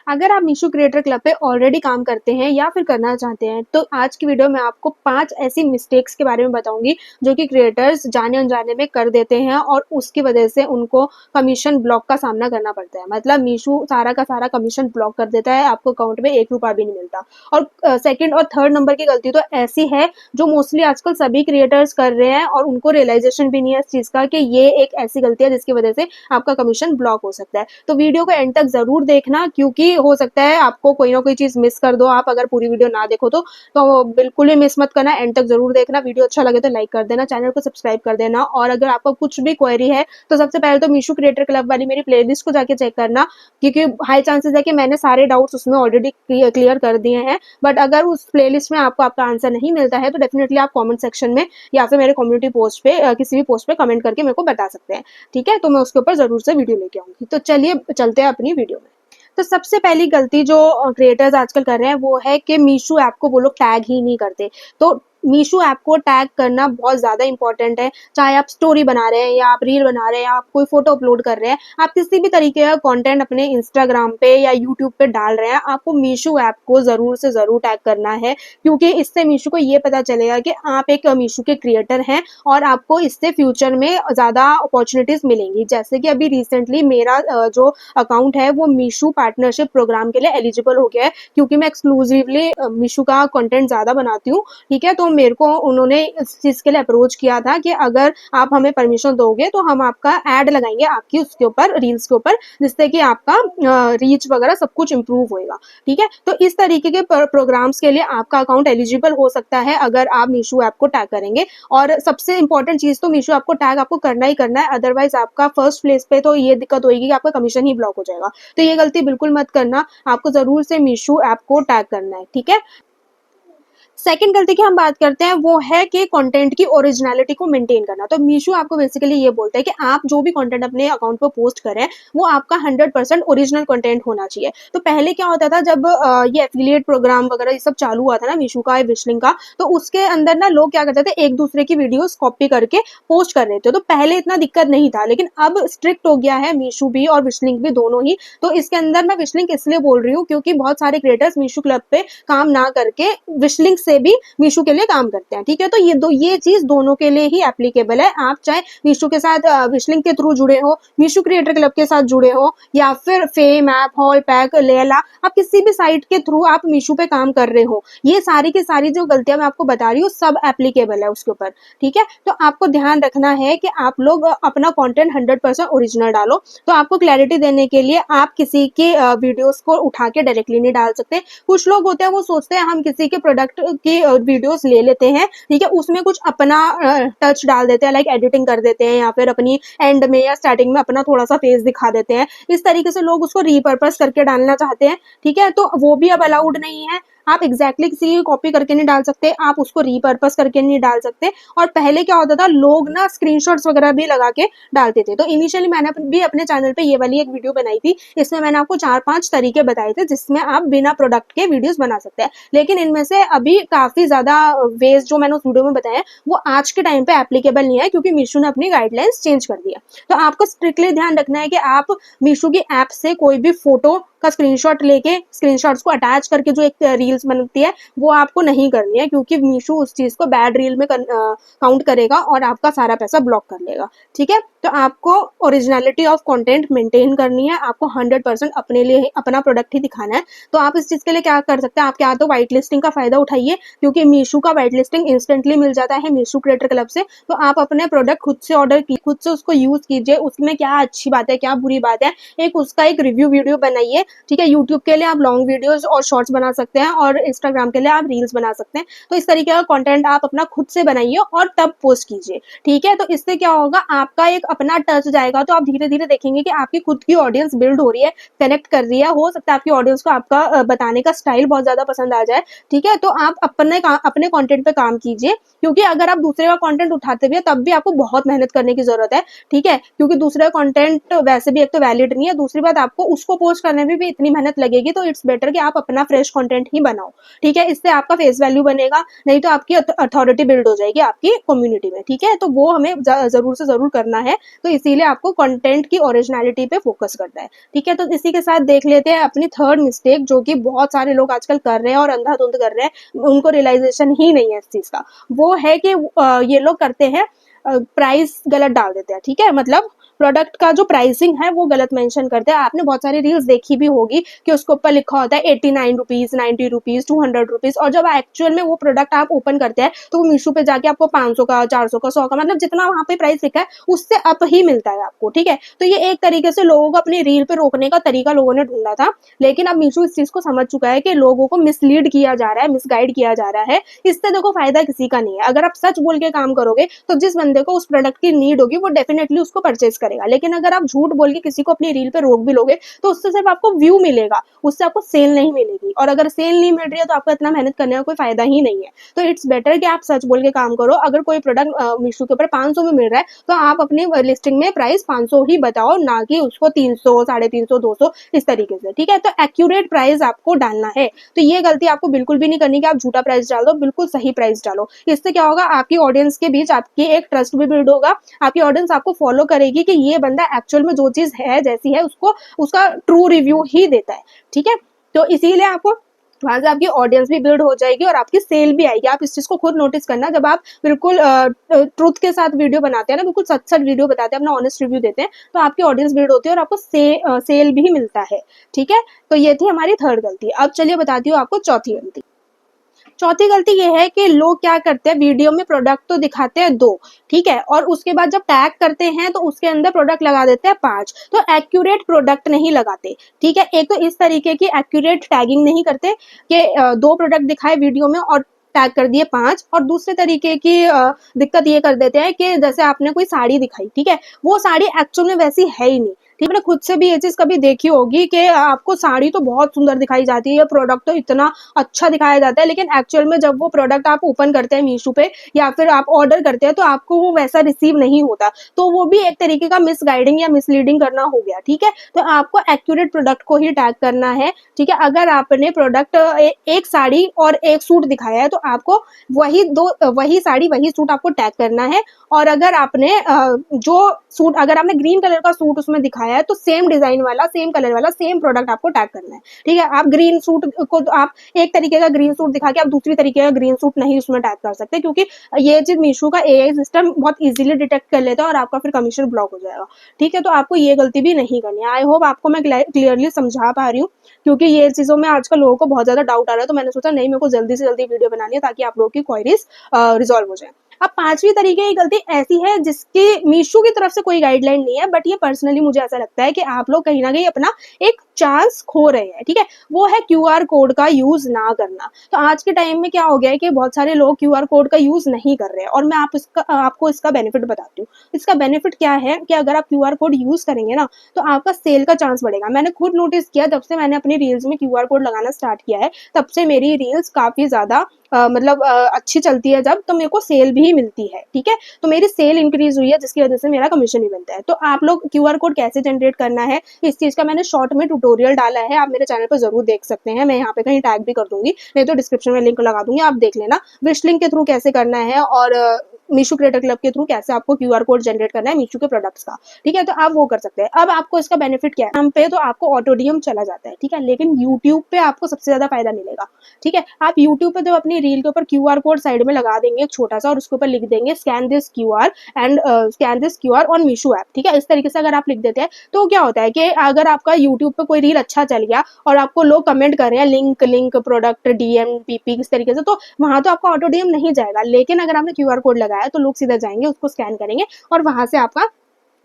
अगर आप Meesho creator club पे ऑलरेडी काम करते हैं या फिर करना चाहते हैं, तो आज की वीडियो में आपको 5 ऐसी मिस्टेक्स के बारे में बताऊँगी, जो कि क्रिएटर्स जाने-अनजाने में कर देते हैं और उसकी वजह से उनको कमीशन ब्लॉक का सामना करना पड़ता है। मतलब मीशो सारा का सारा कमीशन ब्लॉक कर देता है, आपको अकाउंट में ₹1 भी नहीं मिलता। और सेकंड और थर्ड नंबर की गलती तो ऐसी है, जो मोस्टली आजकल सभी क्रिएटर्स कर रहे हैं और उनको रियलाइज़ेशन भी नहीं है इस चीज़ का कि ये एक ऐसी गलती है जिसकी वजह से आपका कमीशन ब्लॉक हो सकता है। तो वीडियो को एंड तक ज़रूर देखना, क्योंकि हो सकता है आपको कोई ना कोई चीज़ मिस कर दो आप अगर पूरी वीडियो ना देखो तो बिल्कुल भी मिस मत करना, एंड तक ज़रूर देखना। वीडियो अच्छा लगे तो लाइक कर देना, चैनल को सब्सक्राइब कर देना, और अगर आपको कुछ भी क्वेरी है तो सबसे पहले तो मीशो क्रिएटर क्लब वाली मेरी प्लेलिस्ट को जाके चेक करना, क्योंकि हाई चांसेस है कि मैंने सारे डाउट्स उसमें ऑलरेडी क्लियर कर दिए हैं। बट अगर उस प्लेलिस्ट में आपको आपका आंसर नहीं मिलता है तो डेफिनेटली आप कमेंट सेक्शन में या फिर मेरे कम्युनिटी पोस्ट पे किसी भी पोस्ट पे कमेंट करके मेरे को बता सकते हैं। ठीक है, तो मैं उसके ऊपर ज़रूर से वीडियो लेके आऊँगी। तो चलिए चलते हैं अपनी वीडियो में। तो सबसे पहली गलती जो क्रिएटर्स आजकल कर रहे हैं वो है कि मीशो ऐप को वो लोग टैग ही नहीं करते। तो मीशो ऐप को टैग करना बहुत ज़्यादा इंपॉर्टेंट है। चाहे आप स्टोरी बना रहे हैं या आप रील बना रहे हैं या आप कोई फोटो अपलोड कर रहे हैं, आप किसी भी तरीके का कंटेंट अपने इंस्टाग्राम पे या यूट्यूब पे डाल रहे हैं, आपको मीशो ऐप को ज़रूर से ज़रूर टैग करना है, क्योंकि इससे मीशो को ये पता चलेगा कि आप एक मीशो के क्रिएटर हैं और आपको इससे फ्यूचर में ज़्यादा अपॉर्चुनिटीज़ मिलेंगी। जैसे कि अभी रिसेंटली मेरा जो अकाउंट है वो मीशो पार्टनरशिप प्रोग्राम के लिए एलिजिबल हो गया है, क्योंकि मैं एक्सक्लूसिवली मीशो का कंटेंट ज़्यादा बनाती हूँ। ठीक है, तो मेरे को उन्होंने इस चीज़ के लिए अप्रोच किया था कि अगर आप हमें परमिशन दोगे तो हम आपका ऐड लगाएंगे आपकी उसके ऊपर, रील्स के ऊपर, जिससे कि आपका रीच वगैरह सब कुछ इम्प्रूव होएगा। ठीक है, तो इस तरीके के प्रोग्राम्स के लिए आपका अकाउंट एलिजिबल हो सकता है अगर आप मीशो ऐप को टैग करेंगे। और सबसे इंपॉर्टेंट चीज़ तो मीशो ऐप को टैग आपको करना ही करना है, अदरवाइज आपका फर्स्ट प्लेस पे तो ये दिक्कत होगी कि आपका कमीशन ही ब्लॉक हो जाएगा। तो ये गलती बिल्कुल मत करना, आपको ज़रूर से मीशो ऐप को टैग करना है। ठीक है, सेकंड गलती की हम बात करते हैं वो है कि कंटेंट की ओरिजिनलिटी को मेंटेन करना। तो मीशो आपको बेसिकली ये बोलता है कि आप जो भी कंटेंट अपने अकाउंट पर पोस्ट करें वो आपका 100% ओरिजिनल कंटेंट होना चाहिए। तो पहले क्या होता था, जब ये एफिलिएट प्रोग्राम वगैरह ये सब चालू हुआ था ना मीशो का, विशलिंग का, तो उसके अंदर ना लोग क्या करते थे, एक दूसरे की वीडियोस कॉपी करके पोस्ट कर रहे थे। तो पहले इतना दिक्कत नहीं था, लेकिन अब स्ट्रिक्ट हो गया है मीशो भी और विशलिंग भी, दोनों ही। तो इसके अंदर मैं विशलिंग इसलिए बोल रही हूँ क्योंकि बहुत सारे क्रिएटर्स मीशो क्लब पे काम ना करके विशलिंग से भी मीशो के लिए काम करते हैं। ठीक है, तो ये चीज दोनों के लिए ही एप्लीकेबल है। आप चाहे मीशो के साथ विशलिंग के थ्रू जुड़े हो, मीशो क्रिएटर क्लब के साथ जुड़े हो, या फिर फेम ऐप, हॉल पैक, लेला, आप किसी भी साइट के थ्रू आप मीशो पे काम कर रहे हो, ये सारी की सारी जो गलतियां मैं आपको बता रही हूँ सब एप्लीकेबल है उसके ऊपर। ठीक है, तो आपको ध्यान रखना है कि आप लोग अपना कंटेंट 100% ओरिजिनल डालो। तो आपको क्लैरिटी देने के लिए आप किसी के वीडियोस को उठा के डायरेक्टली नहीं डाल सकते। कुछ लोग होते हैं वो सोचते हैं हम किसी के प्रोडक्ट की वीडियोस ले लेते हैं, ठीक है, उसमें कुछ अपना टच डाल देते हैं, लाइक एडिटिंग कर देते हैं या फिर अपनी एंड में या स्टार्टिंग में अपना थोड़ा सा फेस दिखा देते हैं। इस तरीके से लोग उसको रीपर्पस करके डालना चाहते हैं। ठीक है, तो वो भी अब अलाउड नहीं है। आप एग्जैक्टली किसी की कॉपी करके नहीं डाल सकते, आप उसको रीपर्पस करके नहीं डाल सकते। और पहले क्या होता था, लोग ना स्क्रीनशॉट्स वगैरह भी लगा के डालते थे। तो इनिशियली मैंने भी अपने चैनल पे ये वाली एक वीडियो बनाई थी, इसमें मैंने आपको 4-5 तरीके बताए थे जिसमें आप बिना प्रोडक्ट के वीडियोस बना सकते हैं। लेकिन इनमें से अभी काफी ज्यादा वेज जो मैंने उस वीडियो में बताया वो आज के टाइम पे एप्लीकेबल नहीं है, क्योंकि मीशो ने अपनी गाइडलाइंस चेंज कर दिया। तो आपको स्ट्रिक्टली ध्यान रखना है कि आप मीशो की ऐप से कोई भी फोटो का स्क्रीनशॉट लेके स्क्रीनशॉट्स को अटैच करके जो एक रील्स बनती है वो आपको नहीं करनी है, क्योंकि मीशो उस चीज को बैड रील में काउंट करेगा और आपका सारा पैसा ब्लॉक कर लेगा। ठीक है, तो आपको ओरिजिनलिटी ऑफ कंटेंट मेंटेन करनी है, आपको 100% अपने लिए अपना प्रोडक्ट ही दिखाना है। तो आप इस चीज के लिए क्या कर सकते हैं, आप क्या तो व्हाइट लिस्टिंग का फायदा उठाइए, क्योंकि मीशो का व्हाइट लिस्टिंग इंस्टेंटली मिल जाता है मीशो क्रिएटर क्लब से। तो आप अपने प्रोडक्ट खुद से ऑर्डर कीजिए, खुद से उसको यूज कीजिए, उसमें क्या अच्छी बात है क्या बुरी बात है, उसका एक रिव्यू वीडियो बनाइए। ठीक है, यूट्यूब के लिए आप लॉन्ग वीडियोस और शॉर्ट्स बना सकते हैं और इंस्टाग्राम के लिए आप रील्स बना सकते हैं। तो इस तरीके का कंटेंट आप अपना खुद से बनाइए और तब पोस्ट कीजिए। ठीक है, तो इससे क्या होगा, आपका एक अपना टच जाएगा, तो आप धीरे धीरे देखेंगे कि आपकी खुद की ऑडियंस बिल्ड हो रही है, कनेक्ट कर रही है। हो सकता है आपकी ऑडियंस को आपका बताने का स्टाइल बहुत ज्यादा पसंद आ जाए। ठीक है, तो आप अपने कंटेंट पे काम कीजिए, क्योंकि अगर आप दूसरे का कंटेंट उठाते भी है तब भी आपको बहुत मेहनत करने की जरूरत है। ठीक है, क्योंकि दूसरे का कंटेंट वैसे भी एक तो वैलिड नहीं है, दूसरी बात आपको उसको पोस्ट करने में भी इतनी मेहनत लगेगी तो इट्स बेटर कि आप अपना फ्रेश कंटेंट ही बनाओ, ठीक है। इससे आपका फेस वैल्यू बनेगा, नहीं तो आपकी अथॉरिटी बिल्ड हो जाएगी आपकी कम्युनिटी में, ठीक है। तो वो हमें जरूर से जरूर करना है, तो इसीलिए आपको कंटेंट की ओरिजिनलिटी पे फोकस करना है, ठीक है। तो इसी के साथ देख लेते हैं अपनी थर्ड मिस्टेक, जो कि बहुत सारे लोग आजकल कर रहे हैं और अंधाधुंध कर रहे हैं, उनको रियलाइजेशन ही नहीं है इस चीज का। वो है कि ये लोग करते हैं, प्राइस गलत डाल देते हैं, ठीक है। मतलब प्रोडक्ट का जो प्राइसिंग है वो गलत मेंशन करते हैं। आपने बहुत सारी रील्स देखी भी होगी कि उसके ऊपर लिखा होता है 89 रुपीज, 90 रुपीज, 200 रुपीज, और जब एक्चुअल में वो प्रोडक्ट आप ओपन करते हैं तो वो मीशो पे जाके आपको 500 का, 400 का, 100 का, मतलब जितना वहां पे प्राइस लिखा है उससे अप ही मिलता है आपको, ठीक है। तो ये एक तरीके से लोगों को अपनी रील पे रोकने का तरीका लोगों ने ढूंढा था, लेकिन अब मीशो इस चीज को समझ चुका है कि लोगों को मिसलीड किया जा रहा है, मिसगाइड किया जा रहा है। इससे देखो फायदा किसी का नहीं है। अगर आप सच बोल के काम करोगे तो जिस बंदे को उस प्रोडक्ट की नीड होगी वो डेफिनेटली उसको परचेज करेगा, लेकिन अगर आप झूठ बोल के किसी को अपनी रील पे रोक भी लोगे तो उससे सिर्फ आपको व्यू मिलेगा, उससे आपको सेल नहीं मिलेगी, और अगर सेल नहीं मिल रही है तो आपको इतना मेहनत करने का कोई फायदा ही नहीं है। तो इट्स बेटर कि आप सच बोल के काम करो। अगर कोई प्रोडक्ट मीशो के ऊपर 500 में मिल रहा है तो आप अपनी लिस्टिंग में प्राइस 500 ही बताओ, ना कि उसको 300, 350, 200 इस तरीके से, ठीक है। तो एक्यूरेट प्राइस आपको डालना है। तो ये गलती आपको बिल्कुल भी नहीं करनी कि आप झूठा प्राइस डाल दो, बिल्कुल सही प्राइस डालो। इससे क्या होगा, आपकी ऑडियंस के बीच आपकी एक ट्रस्ट भी बिल्ड होगा, आपकी ऑडियंस आपको फॉलो करेगी कि ये बंदा एक्चुअल में जो चीज है जैसी है उसको उसका ट्रू रिव्यू ही देता है, ठीक है। तो इसीलिए आपको वहां से आपकी ऑडियंस भी बिल्ड हो जाएगी और आपकी सेल भी आएगी। आप इस चीज को खुद नोटिस करना, जब आप बिल्कुल ट्रुथ के साथ वीडियो बनाते हैं ना, बिल्कुल सच सच वीडियो बताते हैं, अपना ऑनेस्ट रिव्यू देते हैं, तो आपकी ऑडियंस बिल्ड होती है और आपको सेल भी मिलता है, ठीक है। तो ये थी हमारी थर्ड गलती। अब चलिए बताती हूँ आपको चौथी गलती। चौथी गलती ये है कि लोग क्या करते हैं, वीडियो में प्रोडक्ट तो दिखाते हैं 2, ठीक है, और उसके बाद जब टैग करते हैं तो उसके अंदर प्रोडक्ट लगा देते हैं 5। तो एक्यूरेट प्रोडक्ट नहीं लगाते, ठीक है। एक तो इस तरीके की एक्यूरेट टैगिंग नहीं करते कि 2 प्रोडक्ट दिखाए वीडियो में और टैग कर दिए 5, और दूसरे तरीके की दिक्कत ये कर देते हैं कि जैसे आपने कोई साड़ी दिखाई, ठीक है, वो साड़ी एक्चुअल में वैसी है ही नहीं, ठीक है। खुद से भी ये चीज कभी देखी होगी कि आपको साड़ी तो बहुत सुंदर दिखाई जाती है, प्रोडक्ट तो इतना अच्छा दिखाया जाता है, लेकिन एक्चुअल में जब वो प्रोडक्ट आप ओपन करते हैं मीशो पे या फिर आप ऑर्डर करते हैं तो आपको वो वैसा रिसीव नहीं होता। तो वो भी एक तरीके का मिसगाइडिंग या मिसलीडिंग करना हो गया, ठीक है। तो आपको एक्यूरेट प्रोडक्ट को ही टैग करना है, ठीक है। अगर आपने प्रोडक्ट एक साड़ी और एक सूट दिखाया है तो आपको वही साड़ी वही सूट आपको टैग करना है। और अगर आपने जो सूट, अगर आपने ग्रीन कलर का सूट उसमें दिखाया है तो सेम डिजाइन वाला, सेम कलर वाला, सेम प्रोडक्ट आपको टैग करना है, ठीक है। आप ग्रीन सूट को आप एक तरीके का ग्रीन सूट दिखा के आप दूसरी तरीके का ग्रीन सूट नहीं उसमें टैग कर सकते, क्योंकि ये चीज मीशो का एआई सिस्टम बहुत इजीली डिटेक्ट कर लेता है और आपका फिर कमीशन ब्लॉक हो जाएगा, ठीक है। तो आपको ये गलती भी नहीं करनी है। आई होप आपको मैं क्लियरली समझा पा रही हूँ, क्योंकि ये चीजों में आजकल लोगों को बहुत ज्यादा डाउट आ रहा है, तो मैंने सोचा नहीं, मेरे को जल्दी से जल्दी वीडियो बनानी है ताकि आप लोगों की क्वेरीज रिजॉल्व हो जाए। अब पांचवी तरीके की गलती ऐसी है जिसकी मीशो की तरफ से कोई गाइडलाइन नहीं है, बट ये पर्सनली मुझे ऐसा लगता है कि आप लोग कहीं ना कहीं अपना एक चांस खो रहे हैं, ठीक है। वो है क्यूआर कोड का यूज ना करना। तो आज के टाइम में क्या हो गया है कि बहुत सारे लोग क्यूआर कोड का यूज नहीं कर रहे हैं, और मैं आपको इसका बेनिफिट बताती हूँ। इसका बेनिफिट क्या है कि अगर आप क्यूआर कोड यूज करेंगे ना तो आपका सेल का चांस बढ़ेगा। मैंने खुद नोटिस किया, जब से मैंने अपनी रील्स में क्यूआर कोड लगाना स्टार्ट किया है तब से मेरी रील्स काफी ज्यादा मतलब अच्छी चलती है, जब तो मेरे को सेल भी मिलती है, ठीक है। तो मेरी सेल इंक्रीज हुई है जिसकी वजह से मेरा कमीशन भी बनता है। तो आप लोग क्यूआर कोड कैसे जनरेट करना है इस चीज का मैंने शॉर्ट में ट्यूटोरियल डाला है, आप मेरे चैनल पर जरूर देख सकते हैं। मैं यहाँ पे कहीं टैग भी कर दूंगी, नहीं तो डिस्क्रिप्शन में लिंक लगा दूंगी, आप देख लेना। विश लिंक के थ्रू कैसे करना है और मीशो क्रिएटर क्लब के थ्रू कैसे आपको क्यूआर कोड जनरेट करना है मीशो के प्रोडक्ट्स का, ठीक है। तो आप वो कर सकते हैं। अब आपको इसका बेनिफिट क्या है, हम पे तो आपको ऑटोडीएम चला जाता है, ठीक है, लेकिन यूट्यूब पे आपको सबसे ज्यादा फायदा मिलेगा, ठीक है। आप यूट्यूब पे जब अपनी रील के ऊपर क्यूआर कोड साइड में लगा देंगे एक छोटा सा, और उसके ऊपर लिख देंगे scan this QR and scan this QR on Meesho app, ठीक है। इस तरीके से अगर आप लिख देते हैं तो क्या होता है कि अगर आपका यूट्यूब पे कोई रील अच्छा चल गया और आपको लोग कमेंट कर रहे हैं link link product DM PP इस तरीके से, तो वहां तो आपका ऑटो डीएम नहीं जाएगा, लेकिन अगर आपने क्यूआर कोड लगाया तो लोग सीधा जाएंगे, उसको स्कैन करेंगे और वहां से आपका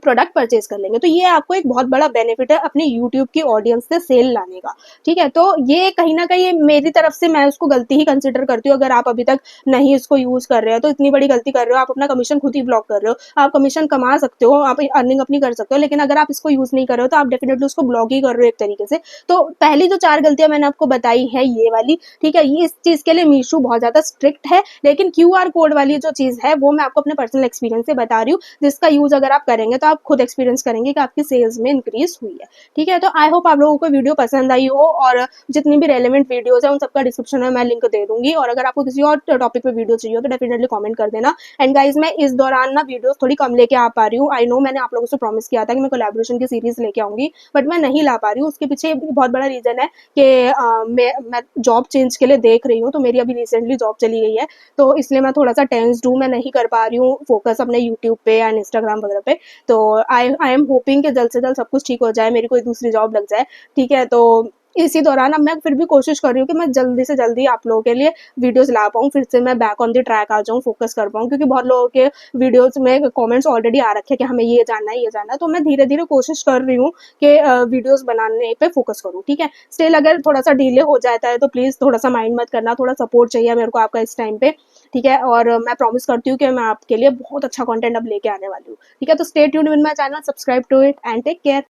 प्रोडक्ट परचेज कर लेंगे। तो ये आपको एक बहुत बड़ा बेनिफिट है अपनी यूट्यूब की ऑडियंस से सेल लाने का, ठीक है। तो ये कहीं ना कहीं मेरी तरफ से मैं उसको गलती ही कंसिडर करती हूँ। अगर आप अभी तक नहीं इसको यूज कर रहे हो तो इतनी बड़ी गलती कर रहे हो, आप अपना कमीशन खुद ही ब्लॉक कर रहे हो। आप कमीशन कमा सकते हो, आप अर्निंग अपनी कर सकते हो, लेकिन अगर आप इसको यूज नहीं कर रहे हो तो आप डेफिनेटली उसको ब्लॉक ही कर रहे हो एक तरीके से। तो पहली जो 4 गलतियां मैंने आपको बताई है ये वाली, ठीक है, ये इस चीज के लिए मीशो बहुत ज्यादा स्ट्रिक्ट है, लेकिन क्यूआर कोड वाली जो चीज है वो मैं आपको अपने पर्सनल एक्सपीरियंस से बता रही हूँ, जिसका यूज अगर आप करेंगे तो आप खुद एक्सपीरियंस करेंगे कि आपकी सेल्स में इंक्रीज हुई है। ठीक है, तो आई होप आप लोगों को वीडियो पसंद आई हो, और जितनी भी रेलेवेंट वीडियोस है उन सबका डिस्क्रिप्शन में मैं लिंक दे दूंगी, और अगर आपको किसी और टॉपिक पे वीडियो चाहिए हो तो डेफिनेटली कमेंट कर देना। एंड गाइज, मैं इस दौरान ना वीडियोस थोड़ी कम लेके आ पा रही हूँ। आई नो मैंने आप लोगों से प्रॉमिस किया था कि मैं कोलैबोरेशन की सीरीज लेके आऊंगी, बट मैं नहीं ला पा रही हूँ। उसके पीछे बहुत बड़ा रीजन है कि मैं जॉब चेंज के लिए देख रही हूँ, तो मेरी अभी रिसेंटली जॉब चली गई है, तो इसलिए मैं थोड़ा सा टेंस्ड हूँ, मैं नहीं कर पा रही हूँ फोकस अपने यूट्यूब पे एंड इंस्टाग्राम वगैरह पे। तो आई एम होपिंग कि जल्द से जल्द सब कुछ ठीक हो जाए, मेरी कोई दूसरी जॉब लग जाए। ठीक है, तो इसी दौरान अब मैं फिर भी कोशिश कर रही हूँ कि मैं जल्दी से जल्दी आप लोगों के लिए वीडियोस ला पाऊँ, फिर से मैं बैक ऑन द ट्रैक आ जाऊँ, फोकस कर पाऊँ, क्योंकि बहुत लोगों के वीडियोस में कमेंट्स ऑलरेडी आ रखे हैं कि हमें ये जानना है, ये जानना है। तो मैं धीरे धीरे कोशिश कर रही हूँ कि वीडियोस बनाने पे फोकस करूँ। ठीक है, स्टिल अगर थोड़ा सा डिले हो जाता है तो प्लीज़ थोड़ा सा माइंड मत करना, थोड़ा सपोर्ट चाहिए मेरे को आपका इस टाइम पे। ठीक है, और मैं प्रॉमिस करती हूँ कि मैं आपके लिए बहुत अच्छा कंटेंट अब लेके आने वाली हूँ। ठीक है, तो stay tuned with my channel, subscribe to it and take care.